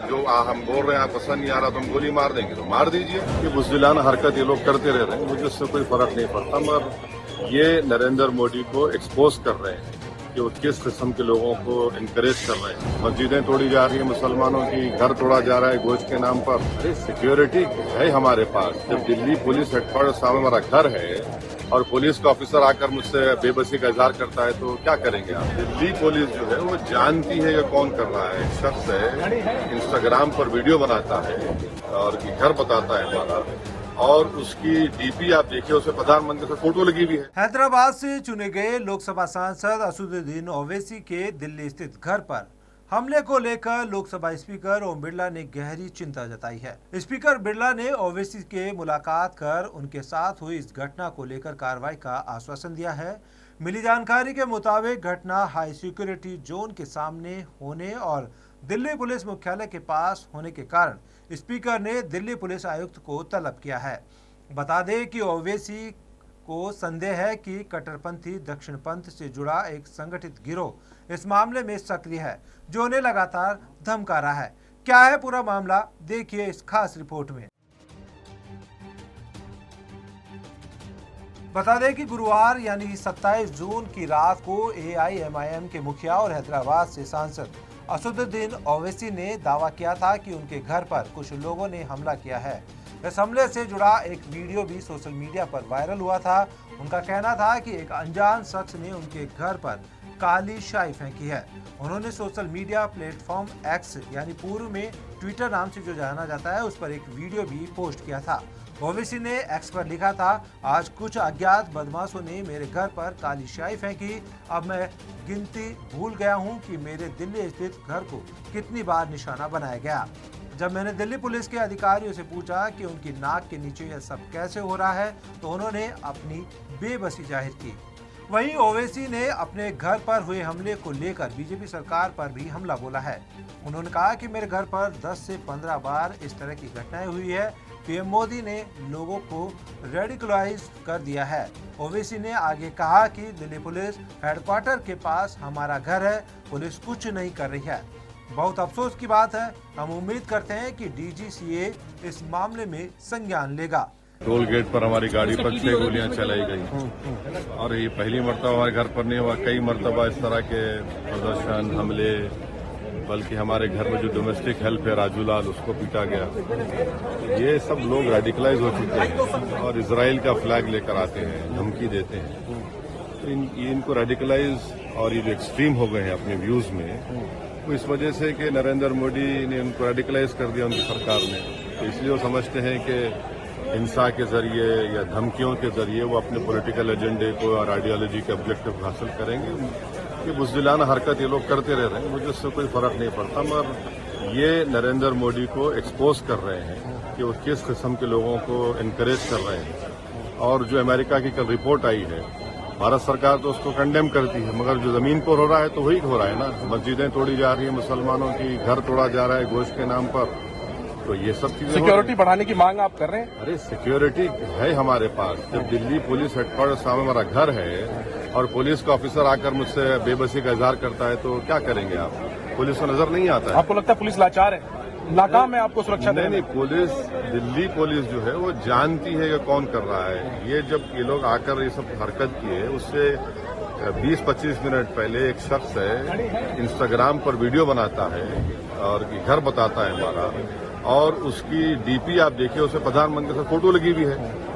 जो हम बोल रहे हैं आप पसंद नहीं आ रहा तो हम गोली मार देंगे तो मार दीजिए। ये बुज़दिलाना हरकत ये लोग करते रह रहे हैं, मुझे उससे कोई फर्क नहीं पड़ता, मगर ये नरेंद्र मोदी को एक्सपोज कर रहे हैं कि वो किस किस्म के लोगों को इनकरेज कर रहे हैं। मस्जिदें तोड़ी जा रही है मुसलमानों की, घर तोड़ा जा रहा है गोश्त के नाम पर। अरे सिक्योरिटी है हमारे पास। जब दिल्ली पुलिस हेडक्वार्टर सामने हमारा घर है और पुलिस का ऑफिसर आकर मुझसे बेबसी का इजहार करता है तो क्या करेंगे आप? दिल्ली पुलिस जो है वो जानती है कि कौन कर रहा है। एक शख्स है इंस्टाग्राम पर वीडियो बनाता है और घर बताता है हमारा, और उसकी डीपी आप देखिए, उसमें प्रधानमंत्री से फोटो लगी हुई है। हैदराबाद से चुने गए लोकसभा सांसद असदुद्दीन ओवैसी के दिल्ली स्थित घर पर हमले को लेकर लोकसभा स्पीकर ओम बिरला ने गहरी चिंता जताई है। स्पीकर बिरला ने ओवैसी के मुलाकात कर उनके साथ हुई इस घटना को लेकर कार्रवाई का आश्वासन दिया है। मिली जानकारी के मुताबिक घटना हाई सिक्योरिटी जोन के सामने होने और दिल्ली पुलिस मुख्यालय के पास होने के कारण स्पीकर ने दिल्ली पुलिस आयुक्त को तलब किया है। बता दें कि ओवैसी को संदेह है कि कट्टरपंथी दक्षिणपंथ से जुड़ा एक संगठित गिरोह इस मामले में सक्रिय है, जो उन्हें लगातार धमका रहा है। क्या है पूरा मामला, देखिए इस खास रिपोर्ट में। बता दें कि गुरुवार यानी 27 जून की रात को AIMIM के मुखिया और हैदराबाद से सांसद असदुद्दीन ओवैसी ने दावा किया था कि उनके घर पर कुछ लोगों ने हमला किया है। इस हमले से जुड़ा एक वीडियो भी सोशल मीडिया पर वायरल हुआ था। उनका कहना था कि एक अनजान शख्स ने उनके घर पर काली शाई फेंकी है। उन्होंने सोशल मीडिया प्लेटफॉर्म एक्स यानी पूर्व में ट्विटर नाम से जो जाना जाता है, उस पर एक वीडियो भी पोस्ट किया था। ओवैसी ने एक्स पर लिखा था, आज कुछ अज्ञात बदमाशों ने मेरे घर पर काली शाई फेंकी। अब मैं गिनती भूल गया हूं कि मेरे दिल्ली स्थित घर को कितनी बार निशाना बनाया गया। जब मैंने दिल्ली पुलिस के अधिकारियों से पूछा कि उनकी नाक के नीचे यह सब कैसे हो रहा है, तो उन्होंने अपनी बेबसी जाहिर की। वहीं ओवैसी ने अपने घर पर हुए हमले को लेकर बीजेपी सरकार पर भी हमला बोला है। उन्होंने कहा कि मेरे घर पर 10 से 15 बार इस तरह की घटनाएं हुई है। पीएम मोदी ने लोगों को रेडिकलाइज कर दिया है। ओवैसी ने आगे कहा कि दिल्ली पुलिस हेडक्वार्टर के पास हमारा घर है, पुलिस कुछ नहीं कर रही है। बहुत अफसोस की बात है। हम उम्मीद करते हैं कि DGCA इस मामले में संज्ञान लेगा। टोल गेट पर हमारी गाड़ी पर 6 गोलियां चलाई गई और ये पहली मरतबा हमारे घर पर नहीं हुआ। कई मरतबा इस तरह के प्रदर्शन, हमले, बल्कि हमारे घर में जो डोमेस्टिक हेल्प है राजू लाल, उसको पीटा गया। ये सब लोग रेडिकलाइज हो चुके हैं और इजराइल का फ्लैग लेकर आते हैं, धमकी देते हैं। तो इनको रेडिकलाइज और ये जो एक्सट्रीम हो गए हैं अपने व्यूज में, तो इस वजह से कि नरेंद्र मोदी ने उनको रेडिकलाइज कर दिया उनकी सरकार ने। तो इसलिए वो समझते हैं कि हिंसा के जरिए या धमकियों के जरिए वो अपने पॉलिटिकल एजेंडे को और आइडियोलॉजी के ऑब्जेक्टिव हासिल करेंगे। ये बुज़दिलाना हरकत ये लोग करते रह रहे हैं, मुझे उससे कोई फर्क नहीं पड़ता, मगर ये नरेंद्र मोदी को एक्सपोज कर रहे हैं कि वो किस किस्म के लोगों को इनकरेज कर रहे हैं। और जो अमेरिका की कल रिपोर्ट आई है, भारत सरकार तो उसको कंडेम करती है, मगर जो जमीन पर हो रहा है तो वही हो रहा है ना। मस्जिदें तोड़ी जा रही है मुसलमानों की, घर तोड़ा जा रहा है गोश्त के नाम पर। तो ये सब चीजें सिक्योरिटी बढ़ाने की मांग आप कर रहे हैं? अरे सिक्योरिटी है हमारे पास। जब दिल्ली पुलिस हेडक्वार्टर सामने हमारा घर है और पुलिस का ऑफिसर आकर मुझसे बेबसी का इजहार करता है तो क्या करेंगे आप? पुलिस को नजर नहीं आता है? आपको लगता है पुलिस लाचार है, नाकाम है आपको सुरक्षा देने? नहीं, पुलिस, दिल्ली पुलिस जो है वो जानती है कि कौन कर रहा है। ये जब ये लोग आकर ये सब हरकत किए, उससे 20-25 मिनट पहले एक शख्स है इंस्टाग्राम पर वीडियो बनाता है और घर बताता है हमारा, और उसकी डीपी आप देखिए, उसमें प्रधानमंत्री से फोटो लगी हुई है।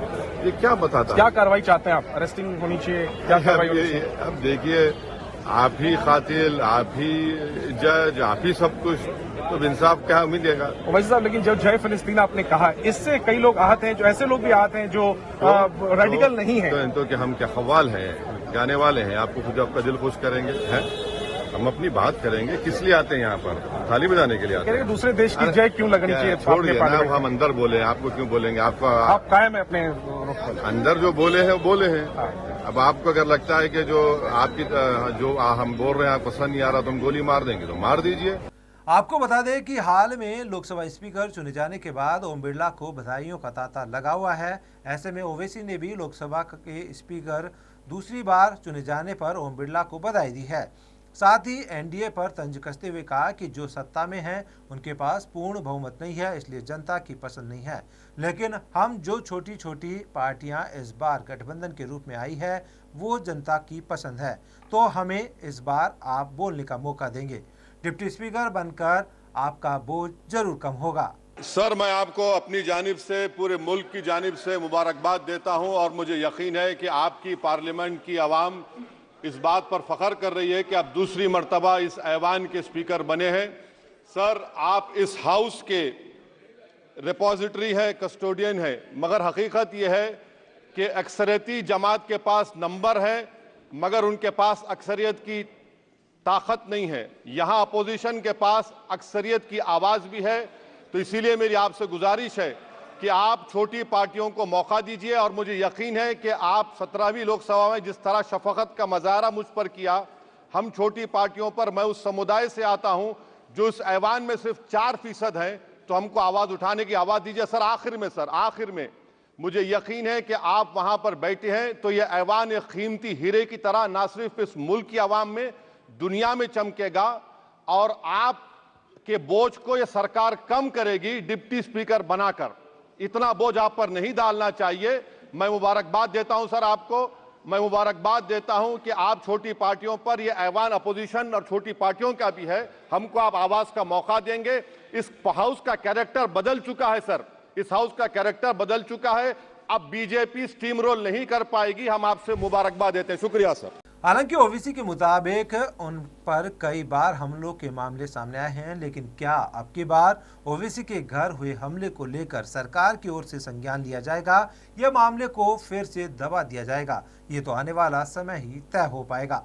ये क्या बताता है? क्या कार्रवाई चाहते हैं आप? अरेस्टिंग होनी चाहिए? क्या कार्रवाई होनी चाहिए? अब देखिए, आप ही कातिल, आप ही जज, आप ही सब कुछ, तो इंसाफ क्या मिलेगा? वैसे साहब, लेकिन जब जय फिलिस्तीन आपने कहा, इससे कई लोग आहत हैं, जो ऐसे लोग भी आहत हैं जो रेडिकल नहीं है। तो क्या हम क्या खवाल हैं, जाने वाले हैं? आपको खुद आपका दिल खुश करेंगे हैं? हम अपनी बात करेंगे। किस लिए आते हैं यहाँ पर? थाली बजाने के लिए आते हैं? दूसरे देश की जय क्यों लगनी चाहिए? छोड़िए ना, हम अंदर बोले, आपको क्यों बोलेंगे? आपका आप कायम है अपने अंदर जो बोले हैं वो बोले हैं। अब आपको अगर लगता है कि जो आपकी जो हम बोल रहे हैं आप पसंद नहीं आ रहा तो हम गोली मार देंगे तो मार दीजिए। आपको बता दें कि हाल में लोकसभा स्पीकर चुने जाने के बाद ओम बिरला को बधाइयों का तांता लगा हुआ है। ऐसे में ओवैसी ने भी लोकसभा के स्पीकर दूसरी बार चुने जाने पर ओम बिरला को बधाई दी है। साथ ही एनडीए पर तंज कसते हुए कहा कि जो सत्ता में हैं उनके पास पूर्ण बहुमत नहीं है, इसलिए जनता की पसंद नहीं है। लेकिन हम जो छोटी छोटी पार्टियां इस बार गठबंधन के रूप में आई है वो जनता की पसंद है, तो हमें इस बार आप बोलने का मौका देंगे। डिप्टी स्पीकर बनकर आपका बोझ जरूर कम होगा। सर, मैं आपको अपनी जानिब से, पूरे मुल्क की जानिब से मुबारकबाद देता हूं और मुझे यकीन है कि आपकी पार्लियामेंट की आवाम इस बात पर फख्र कर रही है कि आप दूसरी मर्तबा इस ऐवान के स्पीकर बने हैं। सर, आप इस हाउस के रिपोजिटरी है, कस्टोडियन है, मगर हकीकत यह है कि अक्सरियती जमात के पास नंबर है मगर उनके पास अक्सरियत की ताकत नहीं है। यहाँ अपोजिशन के पास अक्सरियत की आवाज़ भी है, तो इसीलिए मेरी आपसे गुजारिश है कि आप छोटी पार्टियों को मौका दीजिए और मुझे यकीन है कि आप 17वीं लोकसभा में जिस तरह शफकत का मुजाहरा मुझ पर किया, हम छोटी पार्टियों पर, मैं उस समुदाय से आता हूं जो इस ऐवान में सिर्फ 4% हैं, तो हमको आवाज़ उठाने की आवाज़ दीजिए। सर, आखिर में मुझे यकीन है कि आप वहां पर बैठे हैं तो यह ऐवान एक कीमती हीरे की तरह ना सिर्फ इस मुल्क की आवाम में, दुनिया में चमकेगा और आप के बोझ को यह सरकार कम करेगी डिप्टी स्पीकर बनाकर। इतना बोझ आप पर नहीं डालना चाहिए। मैं मुबारकबाद देता हूं सर आपको, मैं मुबारकबाद देता हूं कि आप छोटी पार्टियों पर, यह ऐवान अपोजिशन और छोटी पार्टियों का भी है, हमको आप आवाज का मौका देंगे। इस हाउस का कैरेक्टर बदल चुका है सर, इस हाउस का कैरेक्टर बदल चुका है। अब बीजेपी स्टीम रोल नहीं कर पाएगी। हम आपसे मुबारकबाद देते हैं। शुक्रिया सर। हालांकि ओवैसी के मुताबिक उन पर कई बार हमलों के मामले सामने आए हैं, लेकिन क्या अब की बार ओवैसी के घर हुए हमले को लेकर सरकार की ओर से संज्ञान लिया जाएगा या मामले को फिर से दबा दिया जाएगा, ये तो आने वाला समय ही तय हो पाएगा।